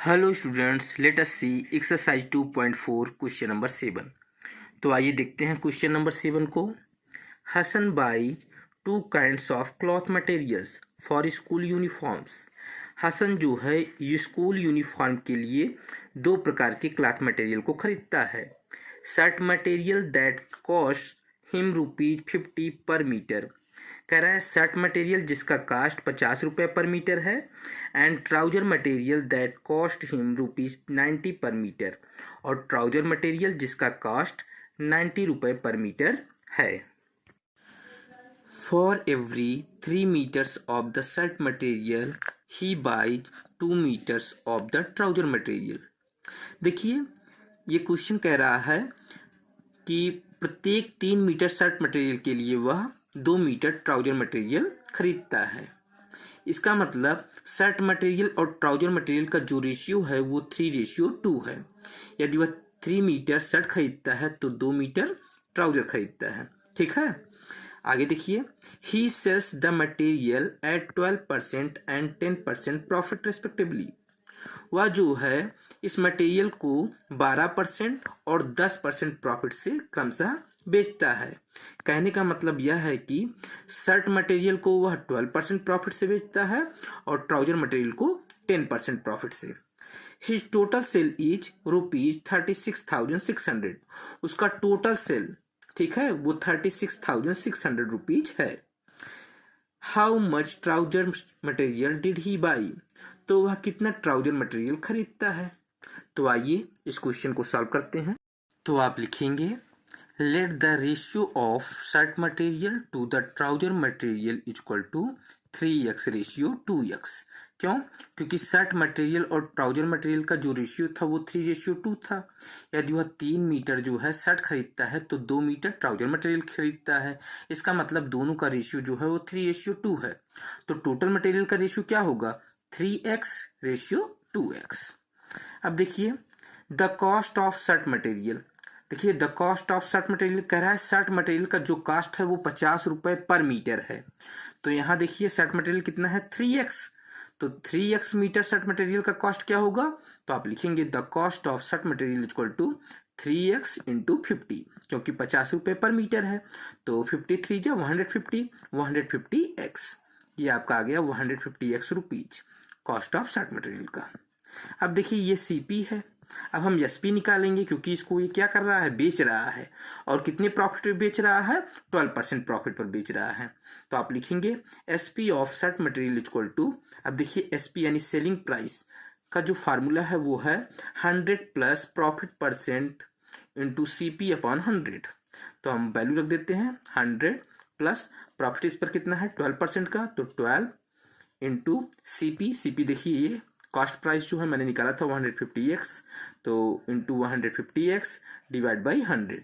Hello students, let us see exercise 2.4 question number 7। तो आइए देखते हैं क्वेश्चन नंबर 7 को। Hasan buys two kinds of cloth materials for school uniforms. Hasan जो है ये स्कूल यूनिफॉर्म के लिए दो प्रकार के क्लॉथ मटेरियल को खरीदता है। Shirt material that cost him ₹50 पर मीटर। कह रहा है शर्ट मटेरियल जिसका कास्ट 50 रुपये पर मीटर है and trouser material that cost him ₹90 पर मीटर, और ट्राउजर मटेरियल जिसका कास्ट 90 रुपये पर मीटर है। For every 3 metres of the shirt material he buys 2 metres of the trouser material. देखिए ये क्वेश्चन कह रहा है कि प्रत्येक 3 मीटर शर्ट मटेरियल के लिए वह 2 मीटर ट्राउजर मटेरियल खरीदता है। इसका मतलब शर्ट मटेरियल और ट्राउजर मटेरियल का जो रेशियो है वो 3:2 है। यदि वह 3 मीटर शर्ट खरीदता है तो 2 मीटर ट्राउजर खरीदता है। ठीक है, आगे देखिए। He sells the material at 12% and 10% profit respectively. वह जो है इस मटेरियल को 12% और 10% प्रॉफिट से क्रमशः बेचता है। कहने का मतलब यह है कि शर्ट मटेरियल को वह 12% प्रॉफिट से बेचता है और ट्राउजर मटेरियल को 10% प्रॉफिट से। His total sale is ₹36,600। उसका टोटल सेल, ठीक है, वो 36,600 रुपीज है। How much trouser material did he by. तो वह कितना ट्राउजर मटेरियल खरीदता है। तो आइए इस क्वेश्चन को सॉल्व करते हैं। तो आप लिखेंगे let the ratio of shirt material to the trouser material equal to 3x ratio 2x। क्यों? क्योंकि शर्ट मटेरियल और ट्राउजर मटेरियल का जो रेशियो था वो 3:2 था। यदि वह 3 मीटर जो है शर्ट खरीदता है तो 2 मीटर ट्राउजर मटेरियल खरीदता है। इसका मतलब दोनों का रेशियो जो है वो 3:2 है। तो टोटल मटेरियल का रेशियो क्या होगा? 3x ratio 2x। अब देखिए the cost of shirt material. देखिए the cost of shirt material कह रहा है शर्ट मटेरियल का जो कास्ट है वो 50 रुपये पर मीटर है। तो यहाँ देखिए शर्ट मटेरियल कितना है? 3x। तो 3x मीटर शर्ट मटेरियल का कॉस्ट क्या होगा? तो आप लिखेंगे the cost of shirt material equal to 3x into 50, क्योंकि 50 रुपये पर मीटर है। तो 53 जा 150, 150x। ये आपका आ गया 150x rupees cost of shirt material का। अब देखिए ये CP है। अब हम SP निकालेंगे क्योंकि इसको ये क्या कर रहा है? बेच रहा है। और कितने प्रॉफिट पे बेच रहा है? 12% प्रॉफिट पर बेच रहा है। तो आप लिखेंगे SP of shirt material equal to, अब देखिए SP यानी सेलिंग प्राइस का जो फार्मूला है वो है 100 plus profit percent into CP upon 100। तो हम वैल्यू रख देते हैं 100 प्लस प्रॉफिट इस पर कितना है? 12% का, तो 12 इंटू CP देखिए ये कॉस्ट प्राइस जो है मैंने निकाला था 150x, तो इंटू 150x डिवाइड बाई 100।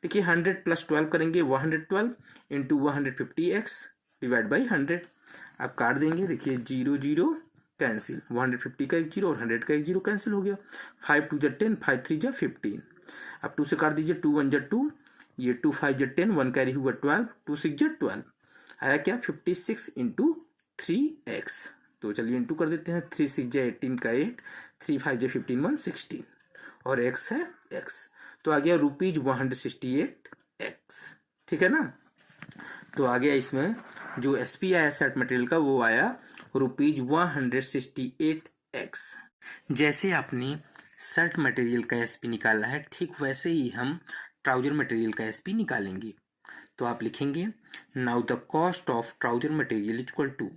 देखिए 100 प्लस 12 करेंगे 112 इंटू 150x डिवाइड बाई 100। आप काट देंगे, देखिए 0 0 कैंसिल, 150 का एक जीरो और 100 का एक जीरो कैंसिल हो गया। 5 2 10, 5 3 15। अब 2 से काट दीजिए, 2 1 2, ये 2 5 10, 1 कैरी हुआ 12, 2 6 12, आया क्या? 56 इंटू 3x। तो चलिए इंटू कर देते हैं, 3 6 18 का 8, 3 5 15 1 16, और x है x। तो आ गया ₹168x। ठीक है ना। तो आ गया इसमें जो SP आया शर्ट मटेरियल का वो आया ₹168x। जैसे आपने शर्ट मटेरियल का SP निकाला है ठीक वैसे ही हम ट्राउजर मटेरियल का SP निकालेंगे। तो आप लिखेंगे now the cost of trouser material equal to,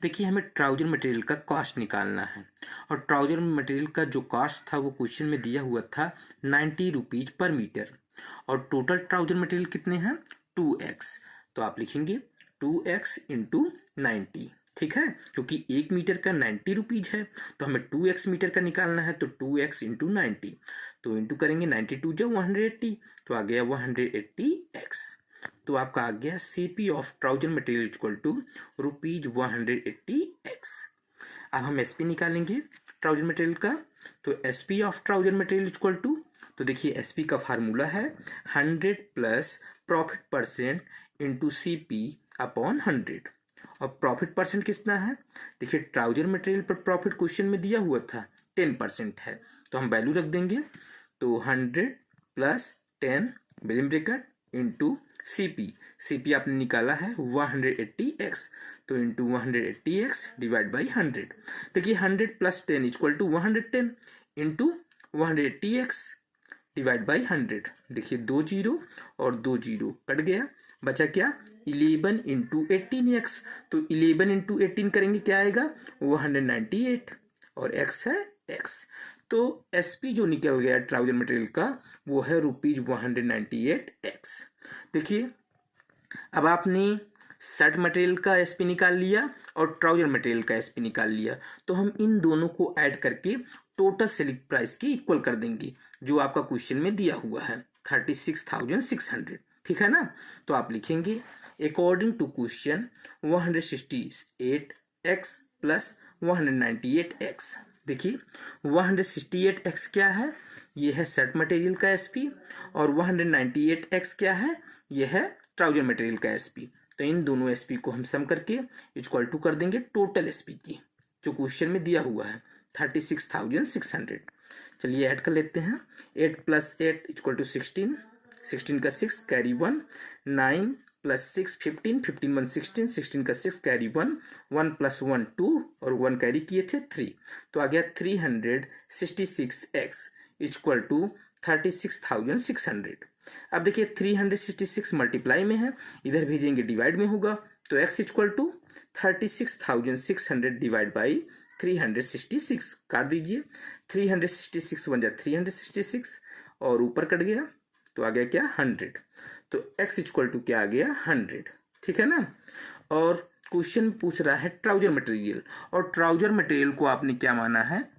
देखिए हमें ट्राउजर मटेरियल का कॉस्ट निकालना है और ट्राउजर मटेरियल का जो कॉस्ट था वो क्वेश्चन में दिया हुआ था 90 रुपीज पर मीटर, और टोटल ट्राउजर मटेरियल कितने हैं? 2x। तो आप लिखेंगे 2x इंटू 90। ठीक है, क्योंकि 1 मीटर का 90 रुपीज है तो हमें 2x मीटर का निकालना है, तो 2x इंटू 90। तो इंटू करेंगे 92 जो 180, तो आ गया 180x। तो आपका आ गया CP of trouser material equal to ₹180x। अब हम SP निकालेंगे ट्राउजर मटेरियल का। तो SP of trouser material equal to, तो देखिए SP का फार्मूला है 100 plus profit percent into CP upon 100। और प्रॉफिट परसेंट कितना है? देखिए ट्राउजर मटेरियल पर प्रॉफिट क्वेश्चन में दिया हुआ था 10% है, तो हम वैल्यू रख देंगे। तो 100 plus 10 billion bracket into CP आपने निकाला है 180x, तो इंटू 180x डिवाइड बाई 100। देखिए 100 plus 10 equal to 110 into 180x divide by 100। देखिए 2 जीरो और 2 जीरो कट गया, बचा क्या 11 इंटू 18x, तो 11 इंटू 18 करेंगे क्या आएगा 198 और x है x। तो SP जो निकल गया ट्राउजर मटेरियल का वो है ₹198x। देखिए अब आपने शर्ट मटेरियल का SP निकाल लिया और ट्राउजर मटेरियल का SP निकाल लिया, तो हम इन दोनों को ऐड करके टोटल सेलिंग प्राइस की इक्वल कर देंगे जो आपका क्वेश्चन में दिया हुआ है 36,600, ठीक है ना। तो आप लिखेंगे according to question 168x plus 198x। देखिए 168x क्या है, ये है शर्ट मटेरियल का SP और 198x क्या है, ये है ट्राउजर मटेरियल का SP। तो इन दोनों SP को हम सम करके इक्वल टू कर देंगे टोटल SP की जो क्वेश्चन में दिया हुआ है 36,600। चलिए ऐड कर लेते हैं। 8 प्लस 8 इक्वल टू 16, 16 का 6 कैरी 1, 9 प्लस 6 15, 15 1 16, 16 का 6 कैरी 1, 1 प्लस 1 2 और 1 कैरी किए थे 3, तो आ गया 366x इक्वल टू 36,600। अब देखिए 366 मल्टीप्लाई में है, इधर भेजेंगे डिवाइड में होगा, तो x equal to 36,600 divide by 366 काट दीजिए, 366 बन जाए 366 और ऊपर कट गया तो आ गया क्या 100, तो x इक्वल टू क्या आ गया 100, ठीक है ना। और क्वेश्चन पूछ रहा है ट्राउजर मटेरियल, और ट्राउजर मटेरियल को आपने क्या माना है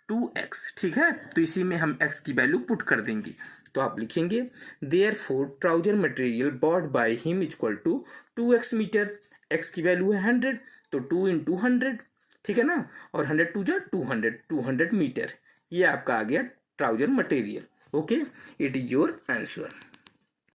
2x, ठीक है, तो इसी में हम x की वैल्यू पुट कर देंगे। तो आप लिखेंगे therefore trouser material bought by him equal to 2x metre, x की वैल्यू है 100, तो 2 इंटू 100, ठीक है ना, और 100 टू जा 200 मीटर, ये आपका आ गया trouser material. Okay, it is your answer.